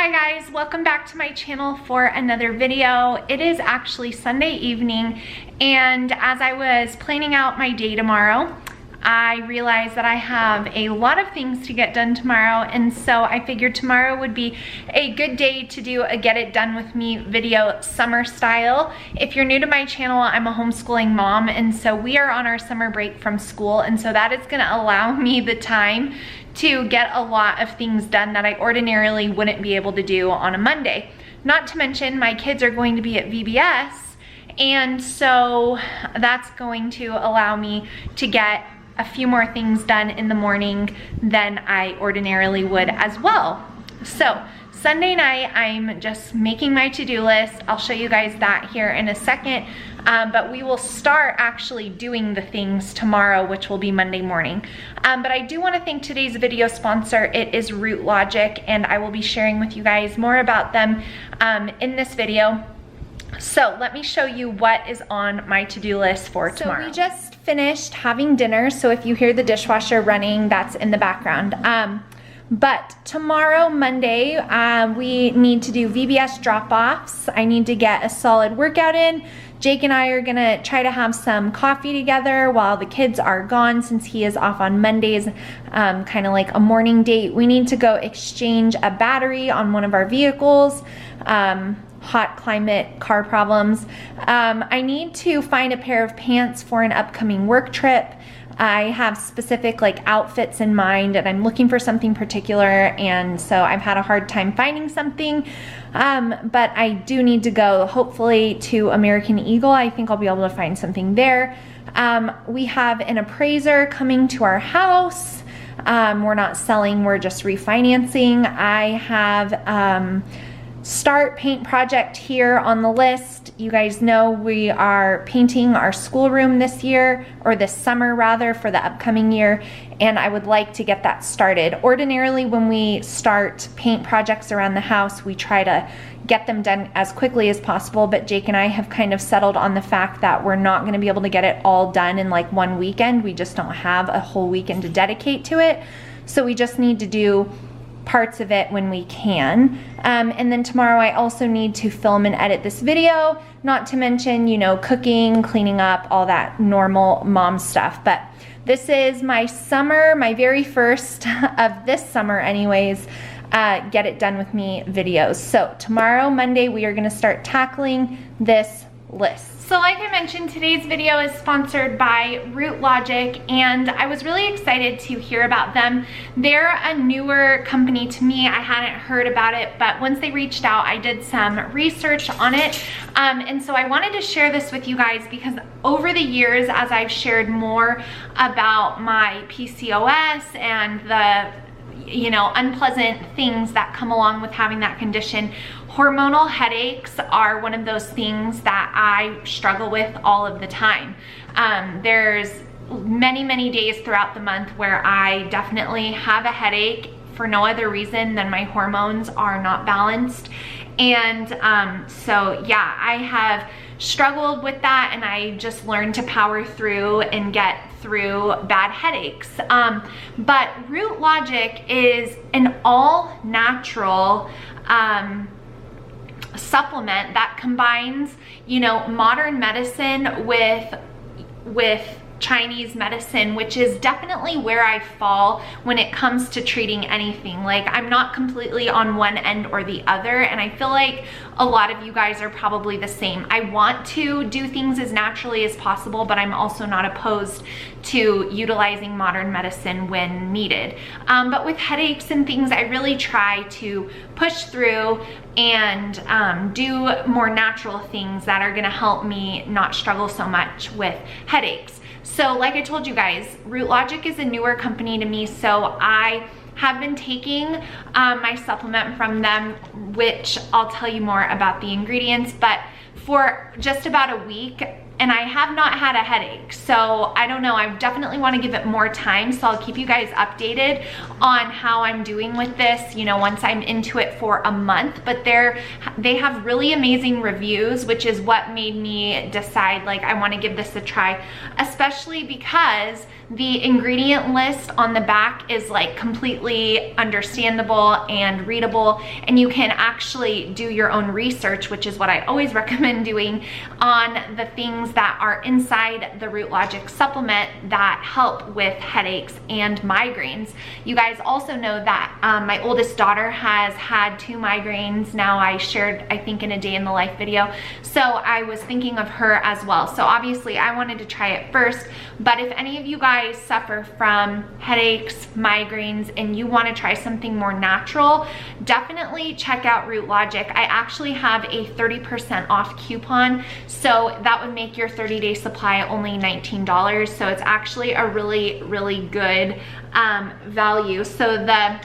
Hi guys, welcome back to my channel for another video. It is actually Sunday evening, and as I was planning out my day tomorrow, I realized that I have a lot of things to get done tomorrow, and so I figured tomorrow would be a good day to do a get it done with me video, summer style. If you're new to my channel, I'm a homeschooling mom, and so we are on our summer break from school, and so that is gonna allow me the time to get a lot of things done that I ordinarily wouldn't be able to do on a Monday. Not to mention my kids are going to be at VBS, and so that's going to allow me to get a few more things done in the morning than I ordinarily would as well. So Sunday night, I'm just making my to-do list. I'll show you guys that here in a second, but we will start actually doing the things tomorrow, which will be Monday morning. But I do want to thank today's video sponsor. It is Root Logic, and I will be sharing with you guys more about them in this video. So let me show you what is on my to-do list for tomorrow. So we just finished having dinner, so if you hear the dishwasher running, that's in the background. But tomorrow, Monday, we need to do VBS drop-offs. I need to get a solid workout in. Jake and I are gonna try to have some coffee together while the kids are gone, since he is off on Mondays, kind of like a morning date. We need to go exchange a battery on one of our vehicles. Hot climate car problems. I need to find a pair of pants for an upcoming work trip. I have specific outfits in mind, and I'm looking for something particular, and so I've had a hard time finding something, but I do need to go hopefully to American Eagle. I think I'll be able to find something there. We have an appraiser coming to our house. We're not selling, we're just refinancing. I have start paint project here on the list. You guys know we are painting our schoolroom this year, or this summer rather, for the upcoming year, and I would like to get that started. Ordinarily, when we start paint projects around the house, we try to get them done as quickly as possible, but Jake and I have kind of settled on the fact that we're not going to be able to get it all done in like one weekend. We just don't have a whole weekend to dedicate to it, so we just need to do parts of it when we can. And then tomorrow I also need to film and edit this video, not to mention, you know, cooking, cleaning up, all that normal mom stuff. But this is my summer, my very first of this summer anyways, get it done with me videos. So tomorrow, Monday, we are gonna start tackling this list. So like I mentioned, today's video is sponsored by Root Logic, and I was really excited to hear about them. They're a newer company to me. I hadn't heard about it, but once they reached out, I did some research on it. And so I wanted to share this with you guys because over the years, as I've shared more about my PCOS and the unpleasant things that come along with having that condition, hormonal headaches are one of those things that I struggle with all of the time. There's many days throughout the month where I definitely have a headache for no other reason than my hormones are not balanced. And so yeah, I have struggled with that, and I just learned to power through and get through bad headaches. But Root Logic is an all natural supplement that combines, modern medicine with Chinese medicine, which is definitely where I fall when it comes to treating anything. Like, I'm not completely on one end or the other, and I feel like a lot of you guys are probably the same. I want to do things as naturally as possible, but I'm also not opposed to utilizing modern medicine when needed. But with headaches and things, I really try to push through and do more natural things that are gonna help me not struggle so much with headaches. So like I told you guys, Root Logic is a newer company to me, so I have been taking my supplement from them, which I'll tell you more about the ingredients, but for just about a week, and I have not had a headache. So I don't know, I definitely want to give it more time. So I'll keep you guys updated on how I'm doing with this, you know, once I'm into it for a month. But they have really amazing reviews, which is what made me decide like I want to give this a try, especially because the ingredient list on the back is like completely understandable and readable, and you can actually do your own research, which is what I always recommend doing, on the things that are inside the Root Logic supplement that help with headaches and migraines. You guys also know that my oldest daughter has had 2 migraines now. I shared, I think, in a day in the life video. So I was thinking of her as well. So obviously I wanted to try it first, but if any of you guys suffer from headaches, migraines, and you want to try something more natural, definitely check out Root Logic. I actually have a 30% off coupon, so that would make your 30-day supply only $19. So it's actually a really, really good value. So the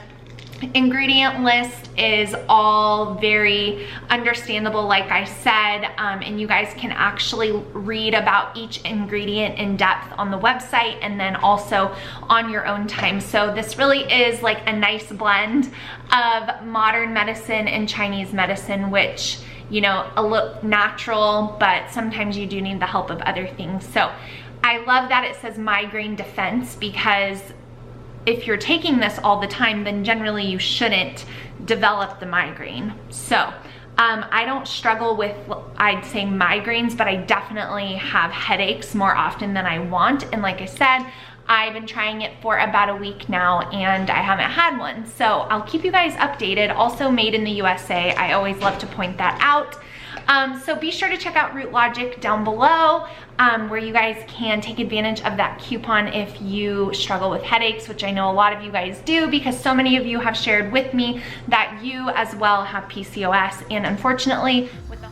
ingredient list is all very understandable, like I said, and you guys can actually read about each ingredient in depth on the website and then also on your own time. So this really is like a nice blend of modern medicine and Chinese medicine, which, you know, a little natural, but sometimes you do need the help of other things. So I love that it says migraine defense, because if you're taking this all the time, then generally you shouldn't develop the migraine. So I don't struggle with, I'd say, migraines, but I definitely have headaches more often than I want. And like I said, I've been trying it for about a week now and I haven't had one. So I'll keep you guys updated. Also made in the USA. I always love to point that out. So be sure to check out Root Logic down below, where you guys can take advantage of that coupon if you struggle with headaches, which I know a lot of you guys do, because so many of you have shared with me that you as well have PCOS, and unfortunately with the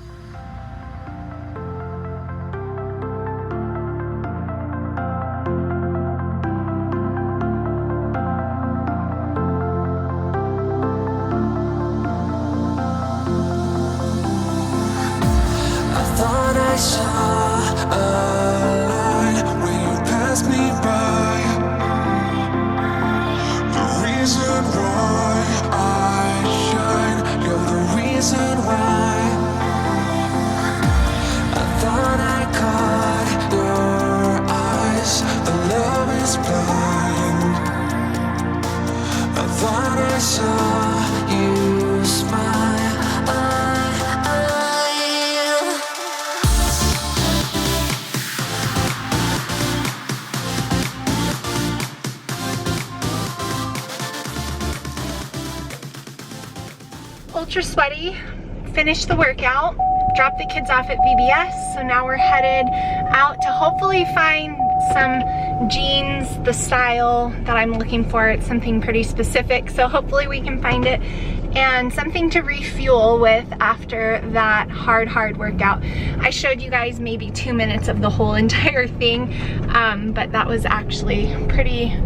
ultra sweaty, finished the workout, dropped the kids off at VBS, so now we're headed out to hopefully find some jeans, the style that I'm looking for. It's something pretty specific, so hopefully we can find it, and something to refuel with after that hard workout. I showed you guys maybe 2 minutes of the whole entire thing, but that was actually pretty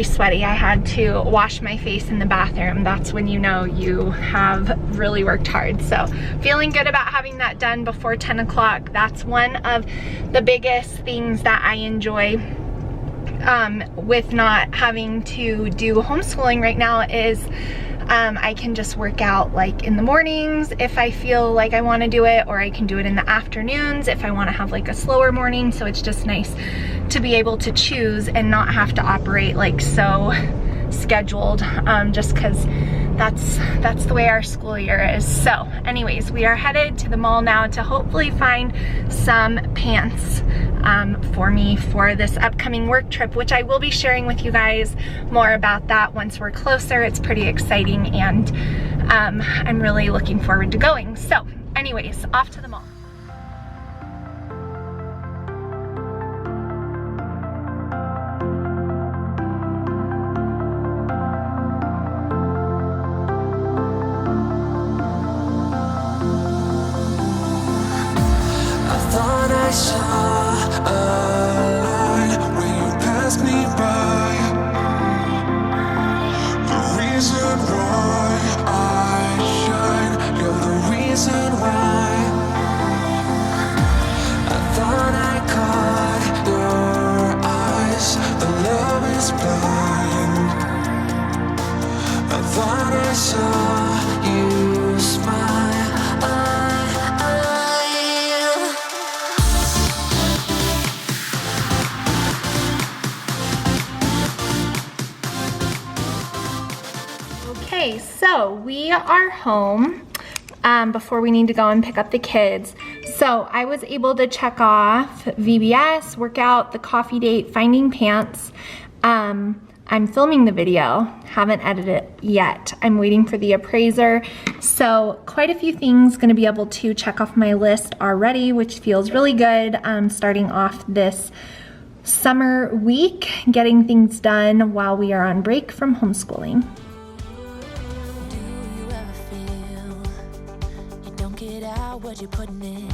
sweaty. I had to wash my face in the bathroom. That's when you know you have really worked hard. So feeling good about having that done before 10 o'clock. That's one of the biggest things that I enjoy with not having to do homeschooling right now is I can just work out like in the mornings if I feel like I want to do it, or I can do it in the afternoons if I want to have like a slower morning. So it's just nice to be able to choose and not have to operate like so scheduled, just because that's the way our school year is. So anyways, we are headed to the mall now to hopefully find some pants for me for this upcoming work trip, which I will be sharing with you guys more about that once we're closer. It's pretty exciting, and I'm really looking forward to going. So anyways, off to the mall. I saw a light when you passed me by. The reason why I shine, you're the reason why. was blind. I thought I saw you smile. Okay, so we are home before we need to go and pick up the kids. So I was able to check off VBS, workout, the coffee date, finding pants. I'm filming the video, haven't edited it yet. I'm waiting for the appraiser. So quite a few things gonna be able to check off my list already, which feels really good. Starting off this summer week, getting things done while we are on break from homeschooling. What you're putting in,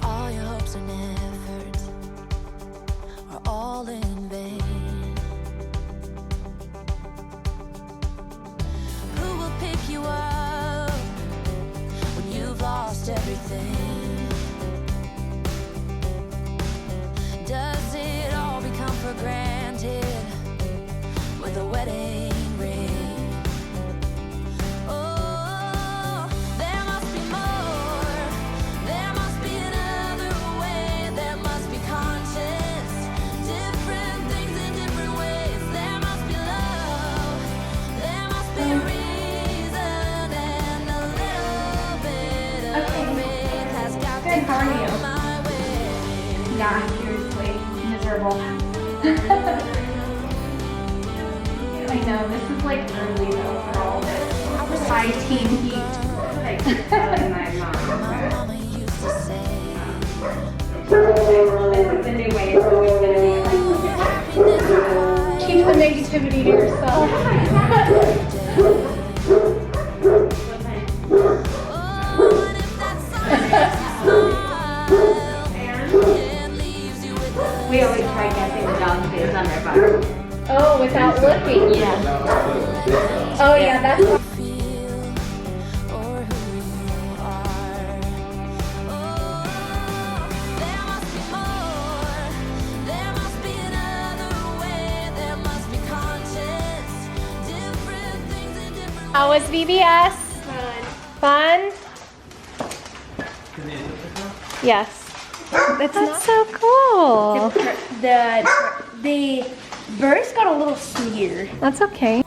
all your hopes and efforts are all in vain. Who will pick you up when you've lost everything? Does it all become for granted with a wedding ring? How are you? Yeah, seriously, miserable. I know, this is like early though for all this high teen heat. Like telling my mom this is the new way, it's always gonna be like, keep the negativity to yourself. We always try guessing the dog's face on their butt. Oh, without looking? Yeah. Oh yeah, that's... How was VBS? Fun. Yes. That's so cool. The birds got a little sweeter. That's okay.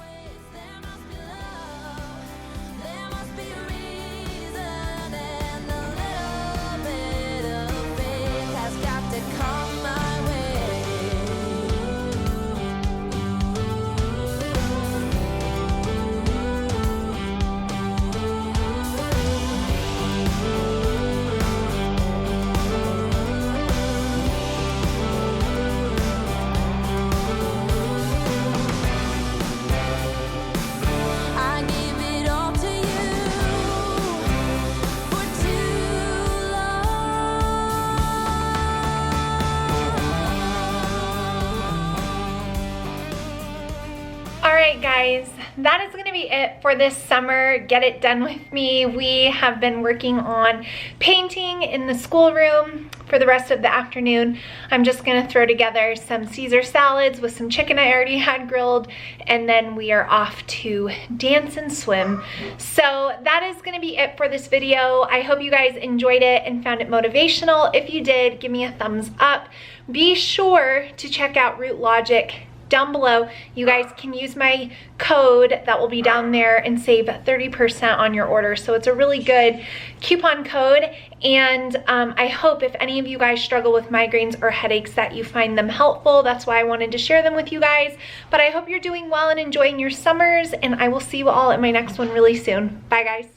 Alright guys, that is going to be it for this summer. Get it done with me. We have been working on painting in the schoolroom for the rest of the afternoon. I'm just going to throw together some Caesar salads with some chicken I already had grilled, and then we are off to dance and swim. So that is going to be it for this video. I hope you guys enjoyed it and found it motivational. If you did, give me a thumbs up. Be sure to check out Root Logic down below. You guys can use my code that will be down there and save 30% on your order. So it's a really good coupon code, and I hope if any of you guys struggle with migraines or headaches that you find them helpful. That's why I wanted to share them with you guys. But I hope you're doing well and enjoying your summers, and I will see you all in my next one really soon. Bye guys.